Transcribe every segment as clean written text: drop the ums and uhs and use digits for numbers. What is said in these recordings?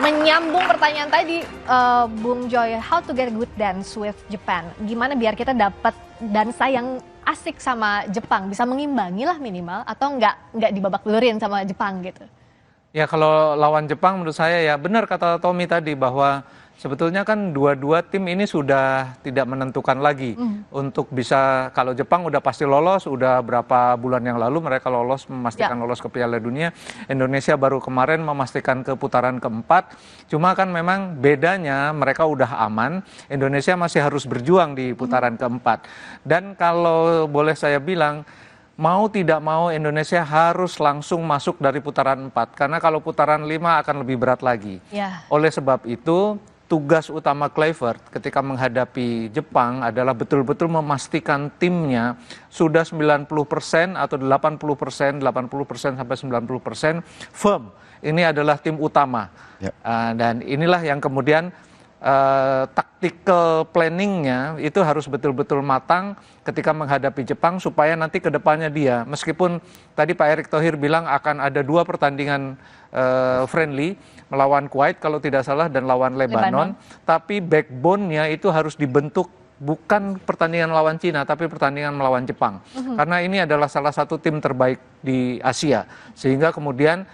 Menyambung pertanyaan tadi, Bung Joy, how to get good dance with Japan? Gimana biar kita dapat dansa yang asik sama Jepang, bisa mengimbangi lah minimal, atau nggak dibabak belurin sama Jepang gitu? Ya kalau lawan Jepang menurut saya ya benar kata Tommy tadi bahwa sebetulnya kan dua-dua tim ini sudah tidak menentukan lagi untuk bisa, kalau Jepang udah pasti lolos, udah berapa bulan yang lalu mereka lolos, memastikan lolos ke Piala Dunia. Indonesia baru kemarin memastikan ke putaran keempat. Cuma kan memang bedanya mereka udah aman, Indonesia masih harus berjuang di putaran keempat. Dan kalau boleh saya bilang, mau tidak mau Indonesia harus langsung masuk dari putaran 4. Karena kalau putaran 5 akan lebih berat lagi. Oleh sebab itu, tugas utama Kluivert ketika menghadapi Jepang adalah betul-betul memastikan timnya sudah 90% atau 80%, 80% sampai 90% firm. Ini adalah tim utama. Dan inilah yang kemudian tactical planningnya itu harus betul-betul matang ketika menghadapi Jepang supaya nanti ke depannya dia, meskipun tadi Pak Erick Thohir bilang akan ada 2 pertandingan friendly melawan Kuwait kalau tidak salah dan lawan Lebanon. Tapi backbone-nya itu harus dibentuk bukan pertandingan melawan Cina tapi pertandingan melawan Jepang. Karena ini adalah salah satu tim terbaik di Asia. Sehingga kemudian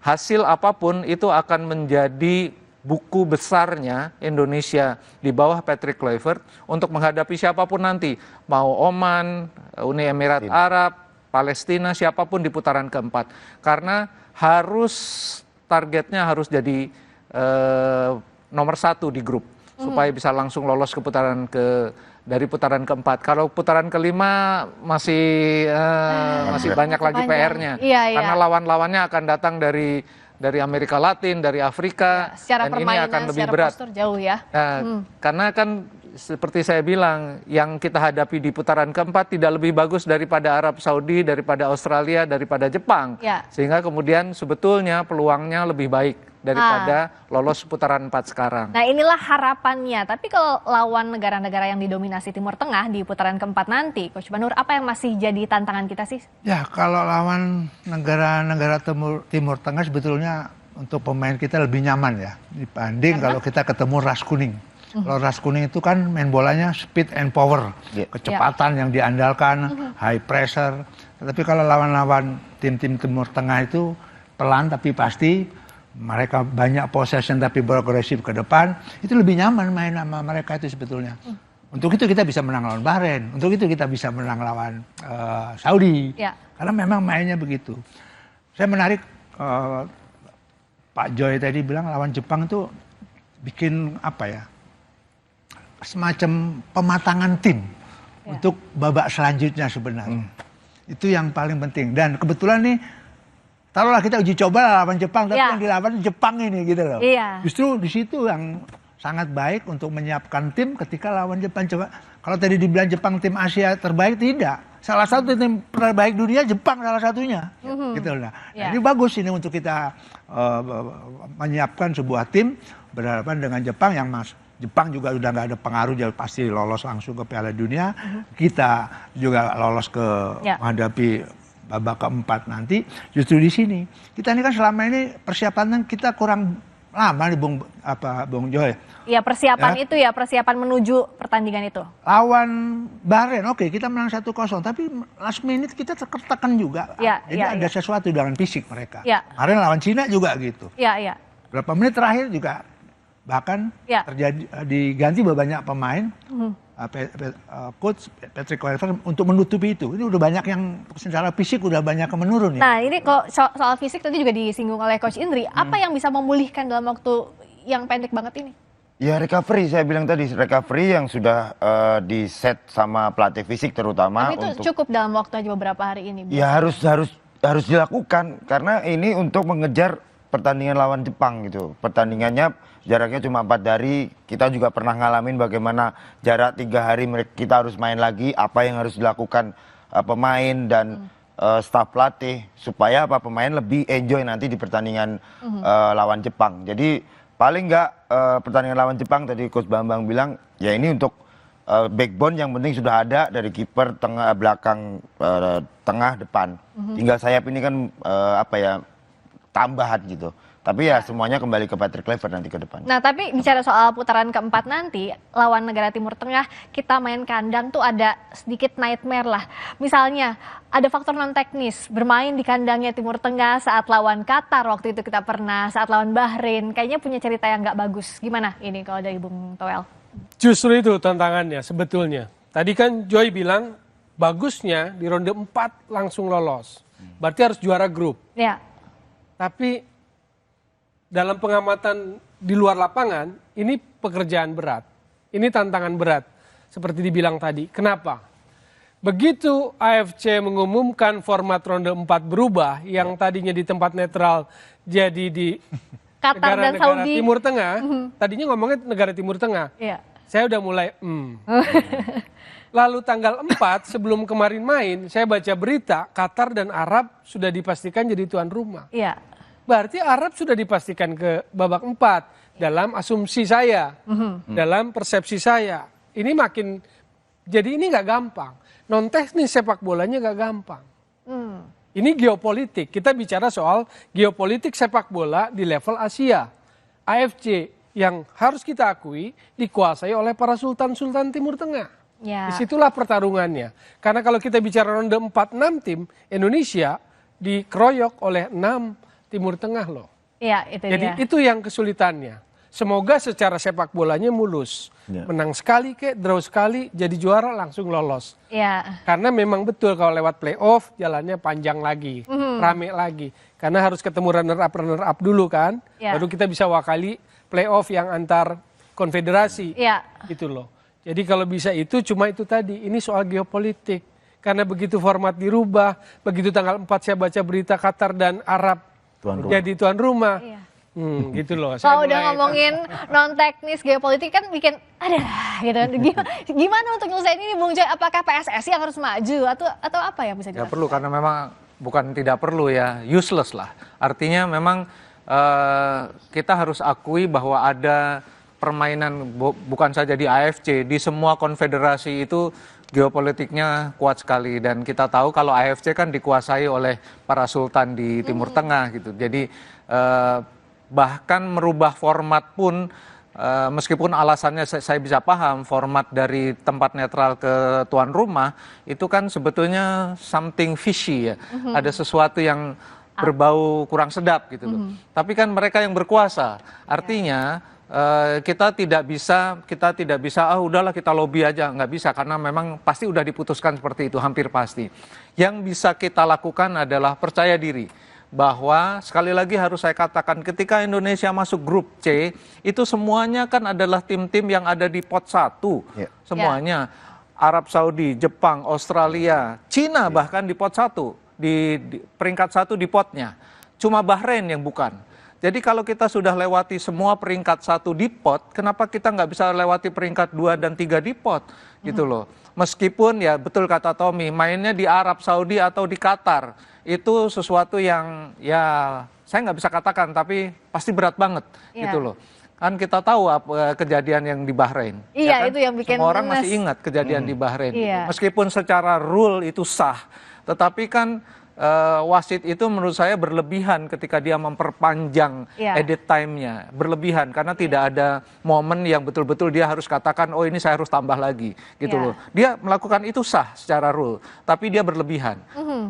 hasil apapun itu akan menjadi buku besarnya Indonesia di bawah Patrick Kluivert untuk menghadapi siapapun nanti, mau Oman, Uni Emirat Arab, Palestina, siapapun di putaran keempat. Karena targetnya harus jadi nomor 1 di grup supaya bisa langsung lolos ke dari putaran keempat. Kalau putaran kelima masih banyak lagi PR-nya. Karena lawan-lawannya akan datang dari Amerika Latin, dari Afrika, secara dan ini akan lebih berat. Jauh ya. Karena kan seperti saya bilang, yang kita hadapi di putaran keempat tidak lebih bagus daripada Arab Saudi, daripada Australia, daripada Jepang. Sehingga kemudian sebetulnya peluangnya lebih baik daripada lolos putaran 4 sekarang. Nah inilah harapannya, tapi kalau lawan negara-negara yang didominasi Timur Tengah di putaran keempat nanti, Coach Banur, apa yang masih jadi tantangan kita sih? Ya kalau lawan negara-negara Timur Tengah sebetulnya untuk pemain kita lebih nyaman ya, dibanding kalau kita ketemu ras kuning. Kalau ras kuning itu kan main bolanya speed and power, kecepatan yang diandalkan, high pressure. Tapi kalau lawan-lawan tim-tim Timur Tengah itu pelan tapi pasti, mereka banyak possession tapi beragresif ke depan, itu lebih nyaman main sama mereka itu sebetulnya. Untuk itu kita bisa menang lawan Bahrain, untuk itu kita bisa menang lawan Saudi, karena memang mainnya begitu. Saya menarik Pak Joy tadi bilang lawan Jepang itu bikin apa ya, semacam pematangan tim untuk babak selanjutnya sebenarnya. Itu yang paling penting. Dan kebetulan nih, taruhlah kita uji coba lawan Jepang, tapi yang dilawan Jepang ini gitu loh. Justru di situ yang sangat baik untuk menyiapkan tim ketika lawan Jepang. Coba kalau tadi dibilang Jepang tim Asia terbaik, tidak. Salah satu tim terbaik dunia Jepang salah satunya. Gitu loh. Nah, ini bagus ini untuk kita menyiapkan sebuah tim berhadapan dengan Jepang yang Jepang juga udah nggak ada pengaruh, jadi pasti lolos langsung ke Piala Dunia. Kita juga lolos ke menghadapi babak keempat nanti. Justru di sini kita ini kan selama ini persiapannya kita kurang lama nih Bung Joy. Iya persiapan itu ya, persiapan menuju pertandingan itu. Lawan Bahrain oke, kita menang 1-0 tapi last minute kita tertekan juga. Jadi ada sesuatu dengan fisik mereka. Kemarin lawan Cina juga gitu. Berapa menit terakhir juga bahkan terjadi diganti banyak pemain. Coach Patrick Kluivert untuk menutupi itu. Ini udah banyak yang secara fisik udah banyak yang menurun ya. Nah ini kalau soal fisik tadi juga disinggung oleh Coach Indri. Apa yang bisa memulihkan dalam waktu yang pendek banget ini? Ya recovery, saya bilang tadi recovery yang sudah di set sama pelatih fisik terutama. Tapi itu cukup dalam waktu aja beberapa hari ini. Ya harus dilakukan karena ini untuk mengejar pertandingan lawan Jepang gitu. Pertandingannya jaraknya cuma 4 hari. Kita juga pernah ngalamin bagaimana jarak 3 hari kita harus main lagi. Apa yang harus dilakukan pemain dan staf pelatih supaya pemain lebih enjoy nanti di pertandingan lawan Jepang. Jadi paling nggak pertandingan lawan Jepang tadi Coach Bambang bilang ya ini untuk backbone yang penting sudah ada dari kiper, tengah, belakang, tengah, depan. Tinggal sayap ini kan tambahan gitu. Tapi ya semuanya kembali ke Patrick Kluivert nanti ke depan. Nah, tapi bicara soal putaran keempat nanti, lawan negara Timur Tengah, kita main kandang tuh ada sedikit nightmare lah. Misalnya, ada faktor non-teknis, bermain di kandangnya Timur Tengah saat lawan Qatar, waktu itu kita pernah, saat lawan Bahrain, kayaknya punya cerita yang nggak bagus. Gimana ini kalau dari Bung Toel? Justru itu tantangannya sebetulnya. Tadi kan Joy bilang, bagusnya di ronde 4 langsung lolos. Berarti harus juara grup. Ya. Tapi dalam pengamatan di luar lapangan, ini pekerjaan berat. Ini tantangan berat, seperti dibilang tadi. Kenapa? Begitu AFC mengumumkan format ronde 4 berubah, yang tadinya di tempat netral jadi di Qatar dan negara-negara Saudi. Timur Tengah, tadinya ngomongnya negara Timur Tengah. Iya. Saya udah mulai, Lalu tanggal 4 sebelum kemarin main, saya baca berita Qatar dan Arab sudah dipastikan jadi tuan rumah. Iya. Berarti Arab sudah dipastikan ke babak 4 dalam asumsi saya, dalam persepsi saya. Ini makin, jadi ini nggak gampang. Non teknis sepak bolanya nggak gampang. Ini geopolitik. Kita bicara soal geopolitik sepak bola di level Asia. AFC yang harus kita akui dikuasai oleh para sultan-sultan Timur Tengah. Ya. Disitulah pertarungannya. Karena kalau kita bicara ronde 4-6 tim, Indonesia dikeroyok oleh 6 Timur Tengah loh. Iya, itu Jadi dia. itu yang kesulitannya. Semoga secara sepak bolanya mulus. Menang sekali draw sekali, jadi juara langsung lolos. Iya. Karena memang betul kalau lewat playoff jalannya panjang lagi, rame lagi. Karena harus ketemu runner up dulu kan, baru kita bisa wakali playoff yang antar konfederasi. Iya. Gitu loh. Jadi kalau bisa itu cuma itu tadi, ini soal geopolitik. Karena begitu format dirubah, begitu tanggal 4 saya baca berita Qatar dan Arab jadi tuan rumah. Iya. Gitu loh. Kalau udah ngomongin non teknis geopolitik kan bikin ada gitu. Gimana untuk nyelesain ini Bung Joy? Apakah PSSI yang harus maju atau apa yang bisa Ya dilakukan? perlu, karena memang bukan tidak perlu ya, useless lah. Artinya memang kita harus akui bahwa ada permainan bukan saja di AFC, di semua konfederasi itu geopolitiknya kuat sekali, dan kita tahu kalau AFC kan dikuasai oleh para sultan di Timur Tengah gitu. Jadi bahkan merubah format pun meskipun alasannya saya bisa paham, format dari tempat netral ke tuan rumah itu kan sebetulnya something fishy ya. Ada sesuatu yang berbau kurang sedap gitu loh. Tapi kan mereka yang berkuasa. Artinya kita tidak bisa udahlah kita lobby aja, nggak bisa, karena memang pasti udah diputuskan seperti itu, hampir pasti. Yang bisa kita lakukan adalah percaya diri bahwa sekali lagi harus saya katakan, ketika Indonesia masuk grup C itu semuanya kan adalah tim-tim yang ada di pot 1 semuanya. Arab Saudi, Jepang, Australia, Cina bahkan di pot 1, di peringkat 1 di potnya, cuma Bahrain yang bukan. Jadi kalau kita sudah lewati semua peringkat 1 di pot, kenapa kita nggak bisa lewati peringkat 2 dan 3 di pot? Gitu loh. Meskipun ya betul kata Tommy, mainnya di Arab Saudi atau di Qatar, itu sesuatu yang ya saya nggak bisa katakan, tapi pasti berat banget gitu loh. Kan kita tahu kejadian yang di Bahrain. Iya, ya kan? itu yang bikin semua orang masih ingat kejadian di Bahrain. Iya. Meskipun secara rule itu sah, tetapi kan wasit itu menurut saya berlebihan ketika dia memperpanjang edit time-nya. Berlebihan karena tidak ada momen yang betul-betul dia harus katakan, oh ini saya harus tambah lagi gitu loh. Dia melakukan itu sah secara rule, tapi dia berlebihan.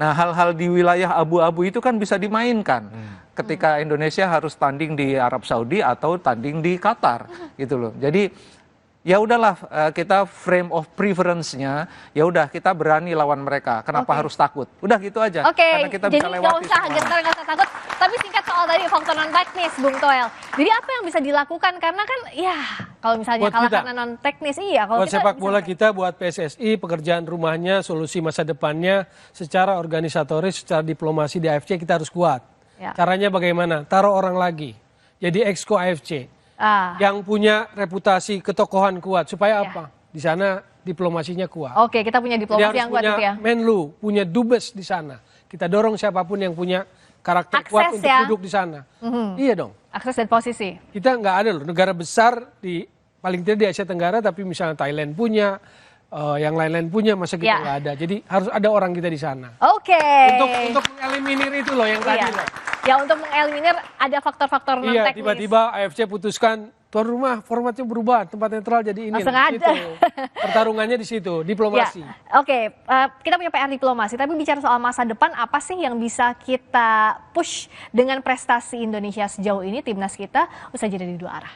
Nah, hal-hal di wilayah abu-abu itu kan bisa dimainkan ketika Indonesia harus tanding di Arab Saudi atau tanding di Qatar gitu loh. Jadi ya udahlah, kita frame of preference-nya, ya udah kita berani lawan mereka. Kenapa harus takut? Udah gitu aja. Karena kita jadi bisa nggak lewati usah semua. gentar, nggak usah takut. Tapi singkat soal tadi faktor non teknis, Bung Toel. Jadi apa yang bisa dilakukan? Karena kan ya kalau misalnya Buat kalah kita. karena non teknis, iya. Kalau Buat kita sepak bisa bola kita, buat PSSI, pekerjaan rumahnya, solusi masa depannya, secara organisatoris, secara diplomasi di AFC kita harus kuat. Caranya bagaimana? Taruh orang lagi. Jadi exco AFC. Yang punya reputasi ketokohan kuat, supaya apa? Di sana diplomasinya kuat. Oke, kita punya diplomasi yang kuat gitu ya. Menlu, punya dubes di sana. Kita dorong siapapun yang punya karakter Akses kuat untuk ya. duduk di sana. Iya dong. Akses dan posisi. Kita nggak ada loh negara besar di paling tidak di Asia Tenggara, tapi misalnya Thailand punya, yang lain-lain punya, masa kita nggak ada. Jadi harus ada orang kita di sana. Oke. Untuk mengeliminir itu loh yang tadi loh. Ya untuk mengeliminir ada faktor-faktor non Iya, teknis. tiba-tiba AFC putuskan tuan rumah formatnya berubah, tempat netral jadi ini. Langsung Di ada. situ. Pertarungannya di situ, diplomasi. Ya, oke, kita punya PR diplomasi, tapi bicara soal masa depan, apa sih yang bisa kita push dengan prestasi Indonesia sejauh ini, timnas kita, usai jadi di dua arah?